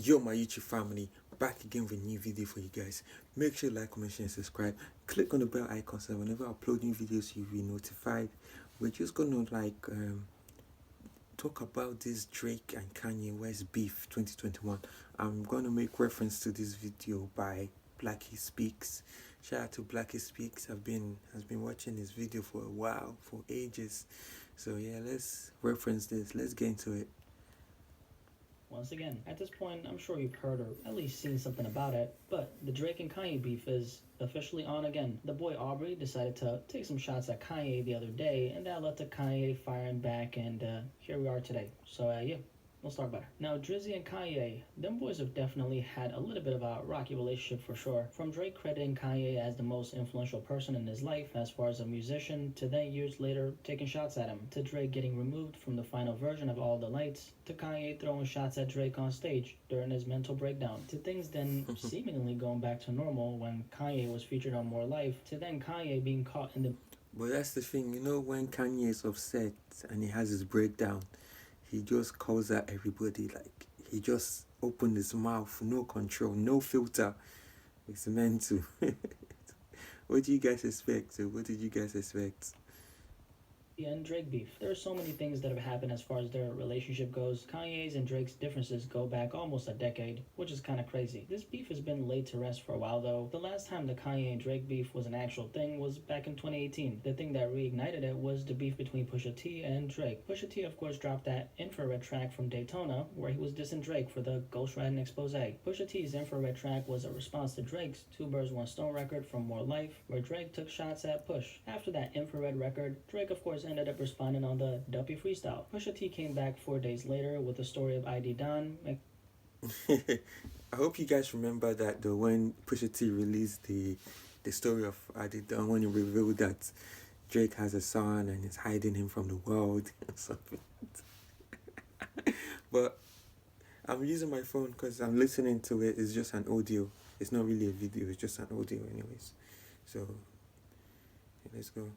Yo, my YouTube family, back again with a new video for you guys. Make sure you like, comment, share, and subscribe. Click on the bell icon so whenever I upload new videos, you'll be notified. We're just gonna talk about this Drake and Kanye West beef 2021. I'm gonna make reference to this video by Blackie Speaks. Shout out to Blackie Speaks. Has been watching this video for a while, for ages. So yeah, let's reference this. Let's get into it. Once again, at this point, I'm sure you've heard or at least seen something about it, but the Drake and Kanye beef is officially on again. The boy Aubrey decided to take some shots at Kanye the other day, and that led to Kanye firing back, and here we are today. So, yeah, we'll start better. Now, Drizzy and Kanye, them boys have definitely had a little bit of a rocky relationship for sure. From Drake crediting Kanye as the most influential person in his life as far as a musician, to then years later taking shots at him, to Drake getting removed from the final version of All the Lights, to Kanye throwing shots at Drake on stage during his mental breakdown, to things then seemingly going back to normal when Kanye was featured on More Life, to then Kanye being caught in the... But that's the thing, when Kanye is upset and he has his breakdown, he just calls out everybody. Like, he just opened his mouth, no control, no filter. It's meant to. What do you guys expect? So what did you guys expect? and Drake beef. There are so many things that have happened as far as their relationship goes. Kanye's and Drake's differences go back almost a decade, which is kind of crazy. This beef has been laid to rest for a while though. The last time the Kanye and Drake beef was an actual thing was back in 2018. The thing that reignited it was the beef between Pusha T and Drake. Pusha T of course dropped that infrared track from Daytona where he was dissing Drake for the ghostwriting expose. Pusha T's infrared track was a response to Drake's Two Birds One Stone record from More Life, where Drake took shots at Push. After that infrared record, Drake of course ended up responding on the Duppy freestyle. Pusha T came back 4 days later with the story of ID Don. I hope you guys remember that though, when Pusha T released the story of ID Don, when he revealed that Drake has a son and is hiding him from the world or something. But I'm using my phone because I'm listening to it. It's just an audio. It's not really a video. It's just an audio anyways. So let's go.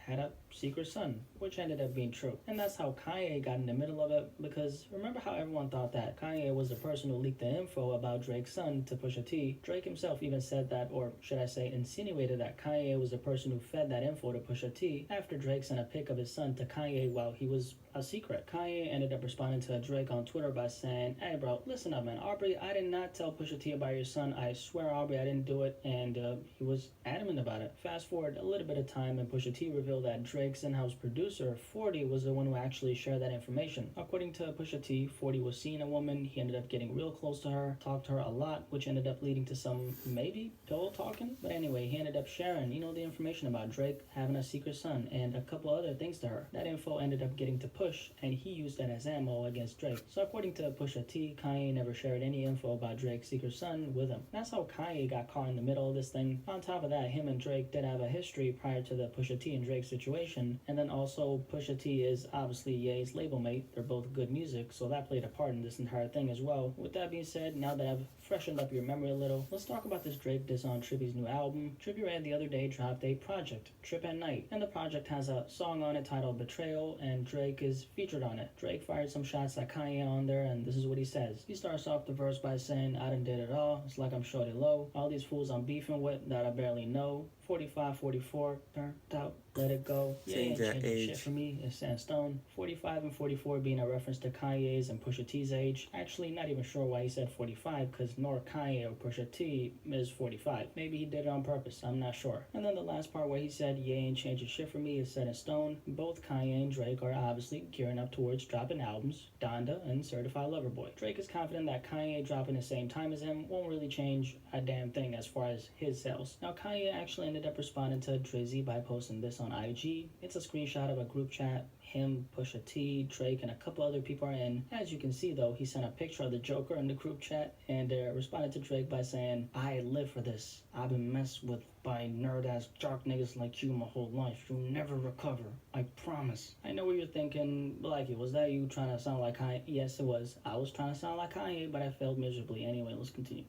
Had a secret son, which ended up being true. And that's how Kanye got in the middle of it, because remember how everyone thought that Kanye was the person who leaked the info about Drake's son to Pusha T? Drake himself even said that, or should I say insinuated that Kanye was the person who fed that info to Pusha T after Drake sent a pic of his son to Kanye while he was a secret. Kanye ended up responding to Drake on Twitter by saying, "Hey bro, listen up man, Aubrey, I did not tell Pusha T about your son. I swear Aubrey, I didn't do it," and he was adamant about it. Fast forward a little bit of time and Pusha T revealed that Drake's in-house producer, 40, was the one who actually shared that information. According to Pusha T, 40 was seeing a woman, he ended up getting real close to her, talked to her a lot, which ended up leading to some, maybe, pillow talking? But anyway, he ended up sharing, the information about Drake having a secret son and a couple other things to her. That info ended up getting to Push, and he used that as ammo against Drake. So according to Pusha T, Kanye never shared any info about Drake's secret son with him. That's how Kanye got caught in the middle of this thing. On top of that, him and Drake did have a history prior to the Pusha T and Drake situation, and then also Pusha T is obviously Ye's label mate. They're both good music, so that played a part in this entire thing as well. With that being said, now that I've freshened up your memory a little, let's talk about this Drake diss on Trippie's new album. Trippie Red the other day dropped a project, Trip at Night, and the project has a song on it titled Betrayal, and Drake is featured on it. Drake fired some shots at Kanye on there, and this is what he says. He starts off the verse by saying, "I done did it all, it's like I'm shorty low, all these fools I'm beefing with that I barely know, 45, 44, turned out, let it go. Yeah, ain't changing shit for me, it's sandstone." 45 and 44 being a reference to Kanye's and Pusha T's age. Actually, not even sure why he said 45, because nor Kanye or Pusha T is 45. Maybe he did it on purpose, I'm not sure. And then the last part where he said, "Yeah, ain't changing shit for me, is set in stone." Both Kanye and Drake are obviously gearing up towards dropping albums, Donda and Certified Lover Boy. Drake is confident that Kanye dropping the same time as him won't really change a damn thing as far as his sales. Now, Kanye actually ended up responding to Drizzy by posting this on IG. It's a screenshot of a group chat him, Pusha T, Drake, and a couple other people are in. As you can see though, he sent a picture of the Joker in the group chat and responded to Drake by saying, "I live for this. I've been messed with by nerd-ass jock niggas like you my whole life. You'll never recover. I promise." I know what you're thinking, Blackie, was that you trying to sound like Kanye? Yes, it was. I was trying to sound like Kanye, but I failed miserably. Anyway, let's continue.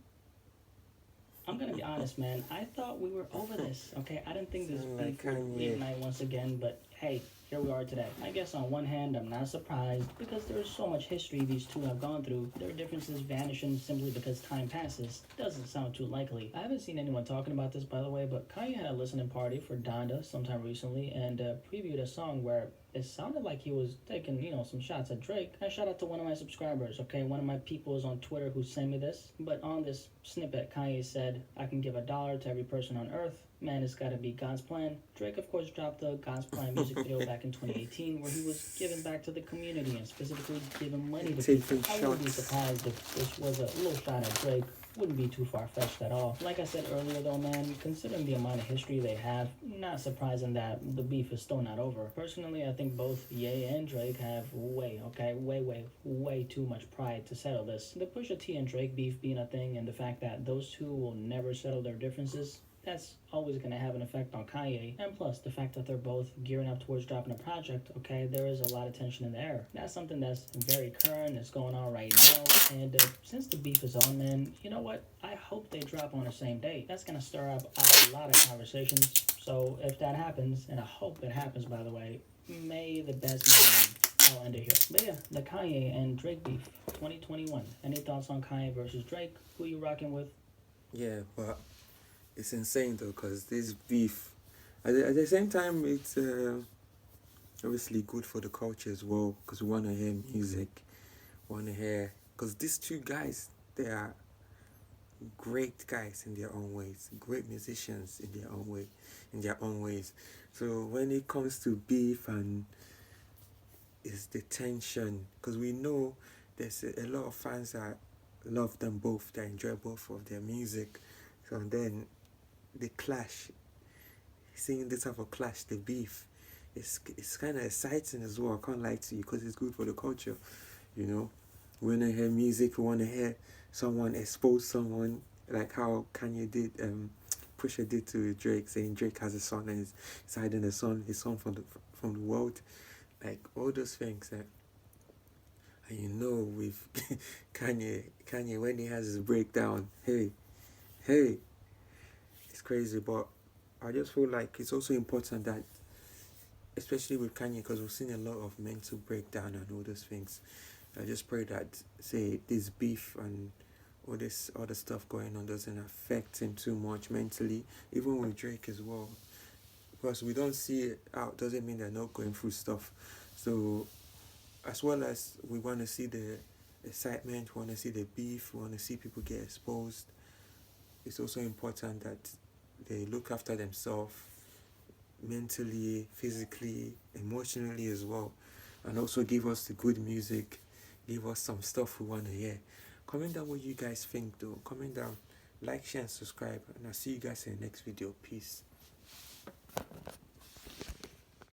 I'm gonna be honest, man. I thought we were over this, okay? I didn't think this beef would reignite once again, but hey, here we are today. I guess on one hand, I'm not surprised because there's so much history these two have gone through. Their differences vanishing simply because time passes doesn't sound too likely. I haven't seen anyone talking about this, by the way, but Kanye had a listening party for Donda sometime recently and previewed a song where it sounded like he was taking, some shots at Drake. I shout out to one of my subscribers, okay? One of my people is on Twitter who sent me this. But on this snippet, Kanye said, I can give $1 to every person on earth. Man, it's gotta be God's plan. Drake, of course, dropped the God's Plan music video back in 2018 where he was giving back to the community and specifically giving money to people. Taking I wouldn't be shots. surprised if this was a little shot at Drake. Wouldn't be too far-fetched at all. Like I said earlier though, man, considering the amount of history they have, not surprising that the beef is still not over. Personally, I think both Ye and Drake have way too much pride to settle this. The Pusha T and Drake beef being a thing and the fact that those two will never settle their differences, that's always going to have an effect on Kanye. And plus, the fact that they're both gearing up towards dropping a project, okay, there is a lot of tension in the air. That's something that's very current, that's going on right now. And since the beef is on, man, you know what? I hope they drop on the same day. That's going to stir up a lot of conversations. So if that happens, and I hope it happens, by the way, may the best man. I'll end it here. But yeah, the Kanye and Drake beef, 2021. Any thoughts on Kanye versus Drake? Who you rocking with? Yeah, but it's insane though, because this beef, at the same time, it's obviously good for the culture as well, because we want to hear music, want to hear, because these two guys, they are great guys in their own ways, great musicians in their own way, in their own ways. So when it comes to beef and it's the tension, because we know there's a lot of fans that love them both, that enjoy both of their music. So then the clash, seeing this type of clash, the beef, it's kind of exciting as well. I can't lie to you, because it's good for the culture. We want to hear music. We want to hear someone expose someone, like how Kanye did, Pusha did to Drake, saying Drake has a son and he's hiding his son from the world, like all those things. And with Kanye when he has his breakdown, hey, it's crazy. But I just feel like it's also important that, especially with Kanye, because we've seen a lot of mental breakdown and all those things. I just pray that, say, this beef and all this other stuff going on doesn't affect him too much mentally, even with Drake as well. Because we don't see it out doesn't mean they're not going through stuff. So, as well as we want to see the excitement, we want to see the beef, we want to see people get exposed, it's also important that they look after themselves mentally, physically, emotionally as well, and also give us the good music, give us some stuff we want to hear. Comment down what you guys think though. Comment down, like, share and subscribe, and I'll see you guys in the next video. Peace.